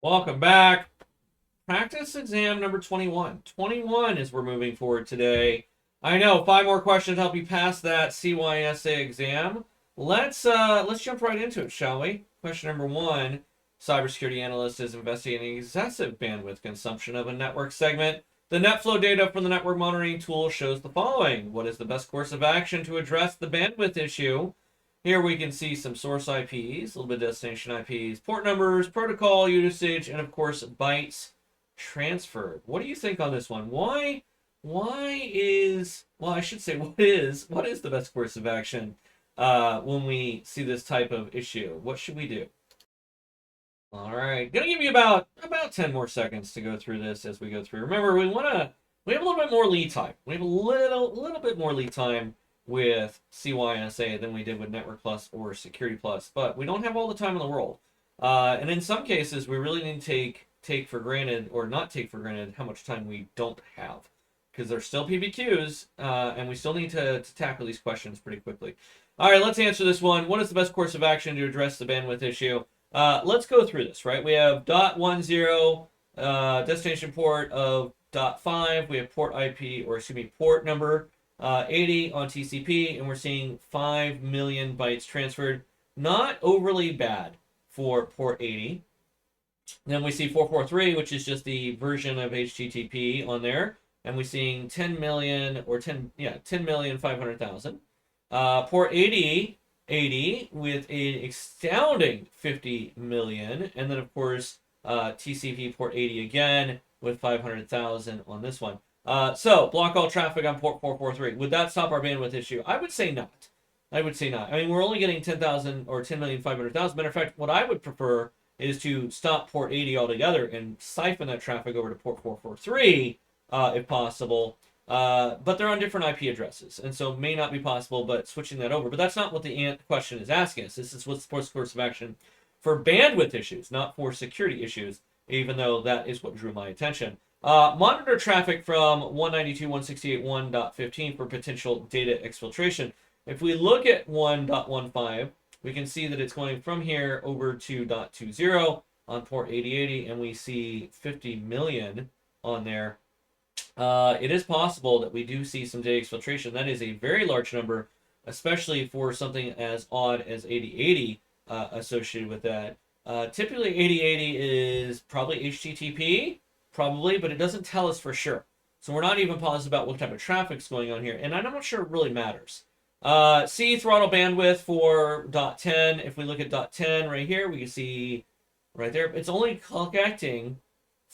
Welcome back. Practice exam number 21. 21 is we're moving forward today. I know, 5 more questions to help you pass that CYSA exam. Let's jump right into it, shall we? Question number 1. Cybersecurity analyst is investigating excessive bandwidth consumption of a network segment. The NetFlow data from the network monitoring tool shows the following. What is the best course of action to address the bandwidth issue? Here we can see some source IPs, a little bit of destination IPs, port numbers, protocol usage, and of course bytes transferred. What do you think on this one? Why is, well, I should say, what is the best course of action when we see this type of issue? What should we do? All right, gonna give you about 10 more seconds to go through this as we go through. Remember, we have a little bit more lead time. We have a little bit more lead time with CYSA than we did with Network Plus or Security Plus, but we don't have all the time in the world. And in some cases, we really need to take for granted or not take for granted how much time we don't have, because there's still PBQs, and we still need to tackle these questions pretty quickly. All right, let's answer this one. What is the best course of action to address the bandwidth issue? Let's go through this, right? We have .10 destination port of .5. We have port IP, or excuse me, port number 80 on TCP, and we're seeing 5 million bytes transferred. Not overly bad for port 80. Then we see 443, which is just the version of HTTP on there, and we're seeing 10 million or 10,500,000. Port 80 with an astounding 50 million, and then of course TCP port 80 again with 500,000 on this one. So block all traffic on port 443. Would that stop our bandwidth issue? I would say not. I mean, we're only getting 10,000 or 10,500,000. Matter of fact, what I would prefer is to stop port 80 altogether and siphon that traffic over to port 443 if possible. But they're on different IP addresses, and so it may not be possible, but switching that over. But that's not what the question is asking us. This is what's the course of action for bandwidth issues, not for security issues, even though that is what drew my attention. Monitor traffic from 192.168.1.15 for potential data exfiltration. If we look at 1.15, we can see that it's going from here over to .20 on port 8080, and we see 50 million on there. It is possible that we do see some data exfiltration. That is a very large number, especially for something as odd as 8080 associated with that. Typically, 8080 is probably HTTP, probably, but it doesn't tell us for sure. So we're not even positive about what type of traffic's going on here, and I'm not sure it really matters. C throttle bandwidth for .10. If we look at .10 right here, we can see right there, it's only collecting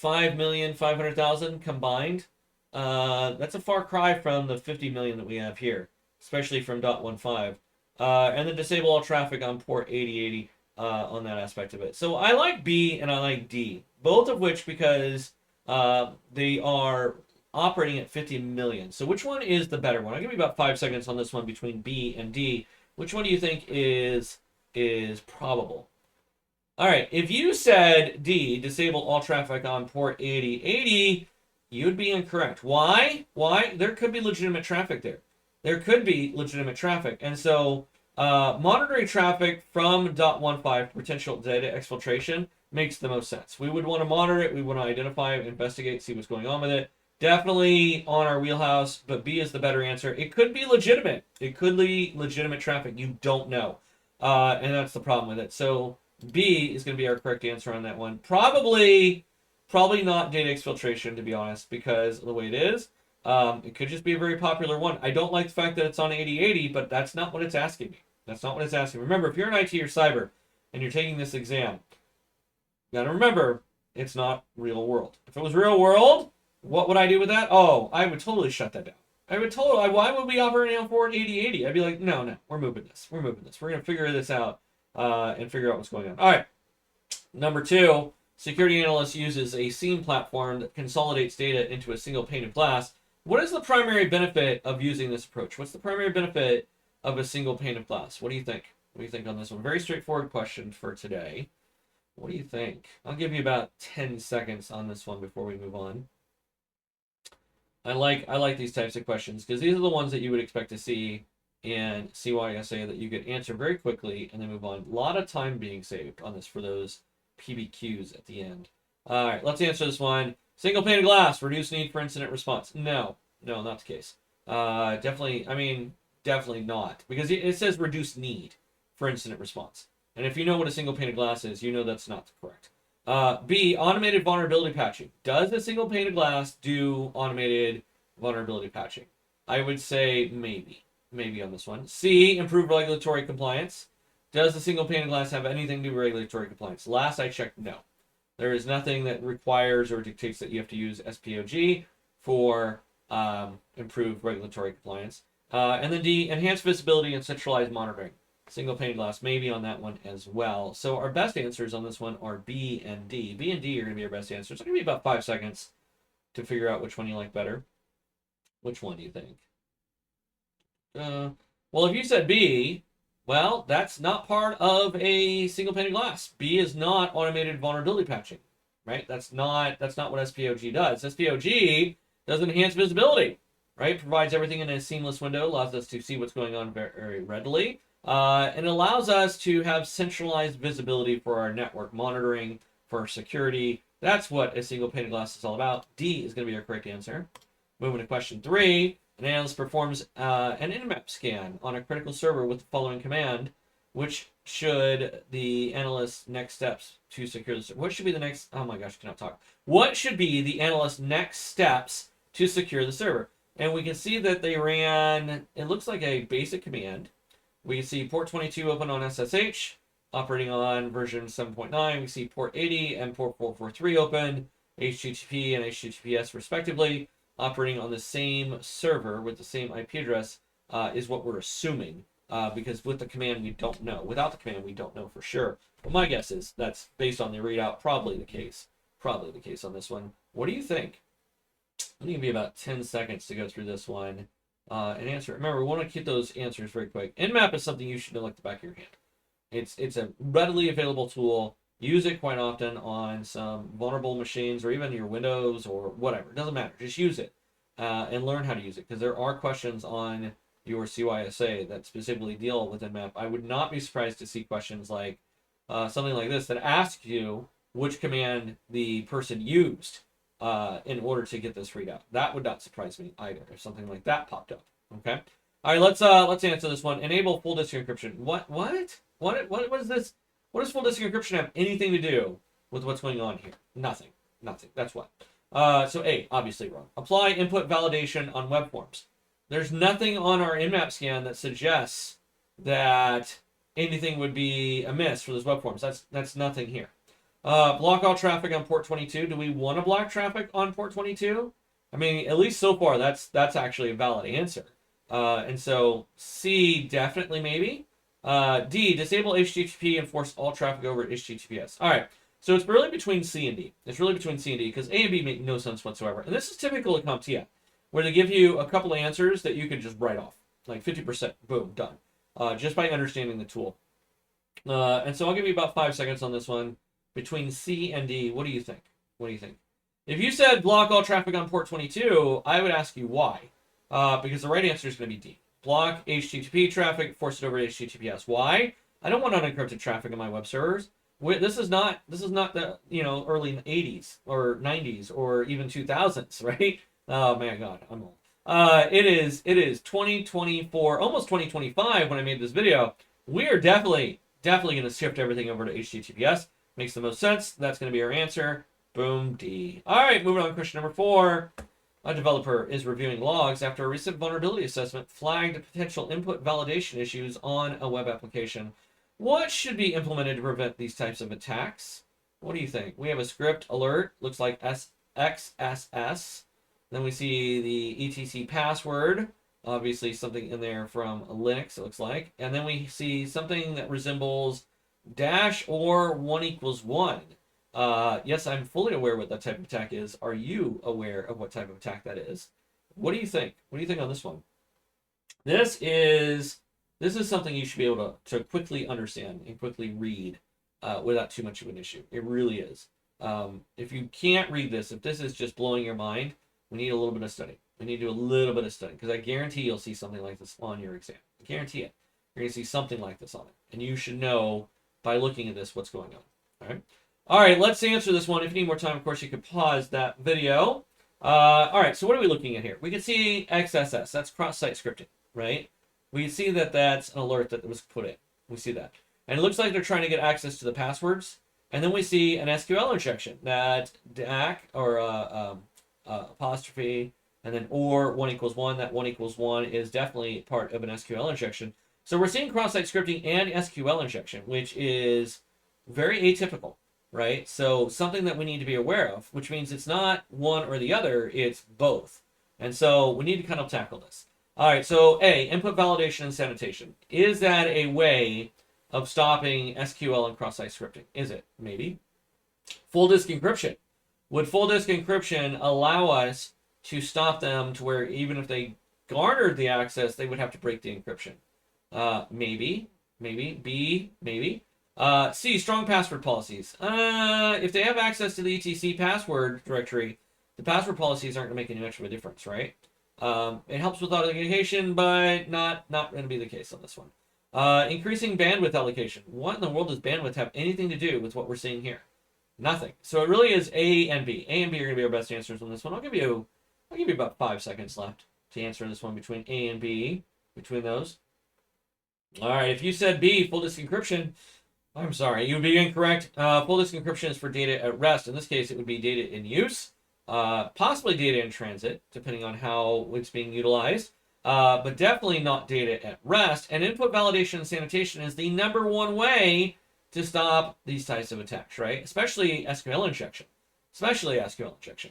5,500,000 combined. That's a far cry from the 50 million that we have here, especially from .15. And then disable all traffic on port 8080 on that aspect of it. So I like B and I like D, both of which because they are operating at 50 million. So which one is the better one? I'll give you about 5 seconds on this one between B and D. Which one do you think is probable? All right, if you said D, disable all traffic on port 8080, you'd be incorrect. Why? There could be legitimate traffic there. There could be legitimate traffic. And so monitoring traffic from .15 potential data exfiltration makes the most sense. We would want to monitor it. We want to identify it, investigate, see what's going on with it. Definitely on our wheelhouse, but B is the better answer. It could be legitimate. It could be legitimate traffic. You don't know. And that's the problem with it. So B is going to be our correct answer on that one. Probably not data exfiltration, to be honest, because of the way it is. It could just be a very popular one. I don't like the fact that it's on 8080, but that's not what it's asking me. That's not what it's asking. Remember, if you're in IT or cyber and you're taking this exam, you got to remember, it's not real world. If it was real world, what would I do with that? Oh, I would totally shut that down. Why would we operating on port 8080? I'd be like, no, we're moving this. We're going to figure this out and figure out what's going on. All right. Number 2, security analyst uses a SIEM platform that consolidates data into a single pane of glass. What is the primary benefit of using this approach? What's the primary benefit of a single pane of glass? What do you think? What do you think on this one? Very straightforward question for today. What do you think? I'll give you about 10 seconds on this one before we move on. I like these types of questions because these are the ones that you would expect to see in CYSA that you could answer very quickly and then move on. A lot of time being saved on this for those PBQs at the end. All right, let's answer this one. Single pane of glass, reduce need for incident response. No, no, not the case. Definitely, I mean, definitely not. Because it says reduce need for incident response. And if you know what a single pane of glass is, you know that's not correct. B, automated vulnerability patching. Does a single pane of glass do automated vulnerability patching? I would say maybe. Maybe on this one. C, improve regulatory compliance. Does the single pane of glass have anything to do with regulatory compliance? Last I checked, no. There is nothing that requires or dictates that you have to use SPOG for improved regulatory compliance. And then D, enhanced visibility and centralized monitoring. Single pane of glass, maybe on that one as well. So our best answers on this one are B and D. B and D are going to be our best answers. It's going to be about 5 seconds to figure out which one you like better. Which one do you think? Well, if you said B, well, that's not part of a single pane of glass. B is not automated vulnerability patching, right? That's not what SPOG does. SPOG does enhance visibility, right? Provides everything in a seamless window, allows us to see what's going on very readily, and allows us to have centralized visibility for our network monitoring, for our security. That's what a single pane of glass is all about. D is going to be our correct answer. Moving to question 3. An analyst performs an Nmap scan on a critical server with the following command. Which should the analyst's next steps to secure the server? What should be the next... Oh my gosh, I cannot talk. What should be the analyst's next steps to secure the server? And we can see that they ran... It looks like a basic command. We can see port 22 open on SSH, operating on version 7.9. We see port 80 and port 443 open, HTTP and HTTPS respectively, operating on the same server with the same IP address is what we're assuming, because with the command we don't know. Without the command we don't know for sure. But my guess is that's based on the readout, probably the case. Probably the case on this one. What do you think? I'm going to give you about 10 seconds to go through this one and answer. Remember, we want to keep those answers very quick. Nmap is something you should know like the back of your hand. It's a readily available tool. Use it quite often on some vulnerable machines or even your Windows or whatever. It doesn't matter. Just use it and learn how to use it, because there are questions on your CYSA that specifically deal with Nmap. I would not be surprised to see questions like something like this that ask you which command the person used in order to get this readout. That would not surprise me either if something like that popped up. Okay. All right. Let's answer this one. Enable full disk encryption. What is this? What does full disk encryption have anything to do with what's going on here? Nothing. That's what. So A, obviously wrong. Apply input validation on web forms. There's nothing on our Nmap scan that suggests that anything would be amiss for those web forms. That's nothing here. Block all traffic on port 22. Do we want to block traffic on port 22? I mean, at least so far, that's actually a valid answer. And so C, definitely maybe. D, disable HTTP and force all traffic over HTTPS. All right, so it's really between C and D. It's really between C and D because A and B make no sense whatsoever. And this is typical of CompTIA, where they give you a couple of answers that you can just write off, like 50%, boom, done, just by understanding the tool. And so I'll give you about 5 seconds on this one. Between C and D, what do you think? What do you think? If you said block all traffic on port 22, I would ask you why. Because the right answer is going to be D. Block HTTP traffic, force it over to HTTPS. Why? I don't want unencrypted traffic on my web servers. This is not the early 80s or 90s or even 2000s, right? Oh man, God, I'm old. It is 2024, almost 2025 when I made this video. We are definitely going to shift everything over to HTTPS. Makes the most sense. That's going to be our answer. Boom, D. All right, moving on to question number 4. A developer is reviewing logs after a recent vulnerability assessment flagged potential input validation issues on a web application. What should be implemented to prevent these types of attacks? What do you think? We have a script alert, looks like XSS. Then we see the etc password, obviously something in there from Linux, it looks like. And then we see something that resembles dash or 1 = 1. Yes, I'm fully aware what that type of attack is. Are you aware of what type of attack that is? What do you think? What do you think on this one? This is something you should be able to quickly understand and quickly read without too much of an issue. It really is. If you can't read this, if this is just blowing your mind, we need a little bit of study. We need to do a little bit of study, because I guarantee you'll see something like this on your exam. I guarantee it. You're going to see something like this on it. And you should know by looking at this what's going on. All right. All right, let's answer this one. If you need more time, of course, you could pause that video. All right, so what are we looking at here? We can see XSS. That's cross-site scripting, right? We can see that that's an alert that was put in. We see that. And it looks like they're trying to get access to the passwords. And then we see an SQL injection that DAC or apostrophe and then or 1 equals 1. That 1 equals 1 is definitely part of an SQL injection. So we're seeing cross-site scripting and SQL injection, which is very atypical, right? So something that we need to be aware of, which means it's not one or the other, it's both. And so we need to kind of tackle this. All right, so A, input validation and sanitation. Is that a way of stopping SQL and cross-site scripting? Is it? Maybe. Full disk encryption. Would full disk encryption allow us to stop them to where even if they garnered the access, they would have to break the encryption? Maybe. B, maybe. C, strong password policies. If they have access to the etc password directory, the password policies aren't going to make any much of a difference, right? It helps with authentication, but not going to be the case on this one. Increasing bandwidth allocation. What in the world does bandwidth have anything to do with what we're seeing here? Nothing. So it really is A and B. A and B are going to be our best answers on this one. I'll give you about 5 seconds left to answer this one between A and B, between those. All right, if you said B, full disk encryption, I'm sorry, you would be incorrect. Full disk encryption is for data at rest. In this case, it would be data in use, possibly data in transit, depending on how it's being utilized, but definitely not data at rest. And input validation and sanitation is the #1 way to stop these types of attacks, right? Especially SQL injection.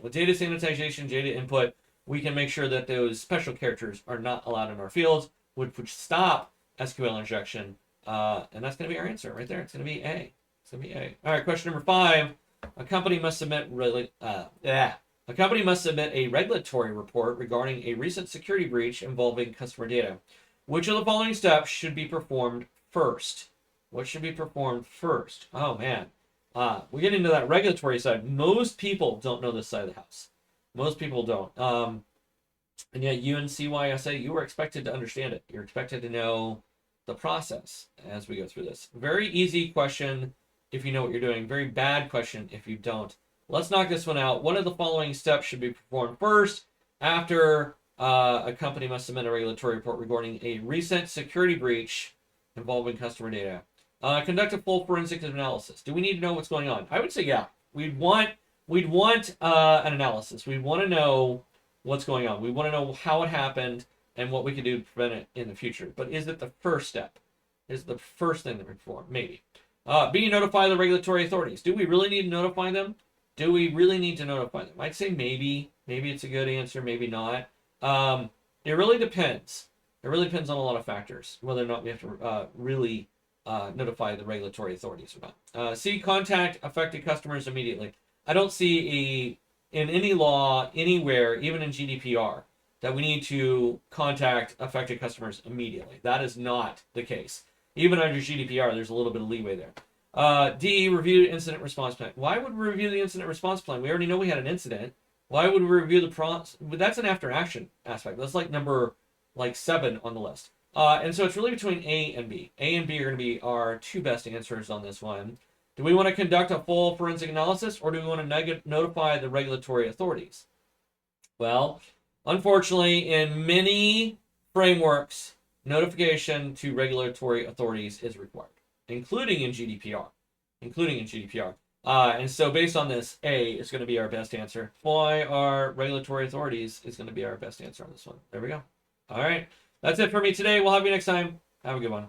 With data sanitization, data input, we can make sure that those special characters are not allowed in our fields, which stop SQL injection. And that's going to be our answer right there. It's going to be A. All right, question number 5. A company must submit a regulatory report regarding a recent security breach involving customer data. Which of the following steps should be performed first? What should be performed first? Oh, man. We get into that regulatory side. Most people don't know this side of the house. Most people don't. And yet you in CYSA, you are expected to understand it. You're expected to know the process as we go through this. Very easy question if you know what you're doing. Very bad question if you don't. Let's knock this one out. One of the following steps should be performed first after a company must submit a regulatory report regarding a recent security breach involving customer data. Conduct a full forensic analysis. Do we need to know what's going on? I would say yeah. We'd want an analysis. We'd want to know what's going on. We want to know how it happened and what we can do to prevent it in the future. But is it the first step? Is it the first thing that we perform? Maybe. B, notify the regulatory authorities. Do we really need to notify them? I'd say maybe. Maybe it's a good answer, maybe not. It really depends. It really depends on a lot of factors, whether or not we have to really notify the regulatory authorities or not. C, contact affected customers immediately. I don't see in any law, anywhere, even in GDPR, that we need to contact affected customers immediately. That is not the case. Even under GDPR, there's a little bit of leeway there. D, review incident response plan. Why would we review the incident response plan? We already know we had an incident. Why would we review the process? That's an after action aspect. That's like number 7 on the list. And so it's really between A and B. A and B are going to be our 2 best answers on this one. Do we want to conduct a full forensic analysis, or do we want to notify the regulatory authorities? Well, unfortunately, in many frameworks, notification to regulatory authorities is required, including in GDPR. And so based on this, A is going to be our best answer. Why are regulatory authorities is going to be our best answer on this one. There we go. All right. That's it for me today. We'll have you next time. Have a good one.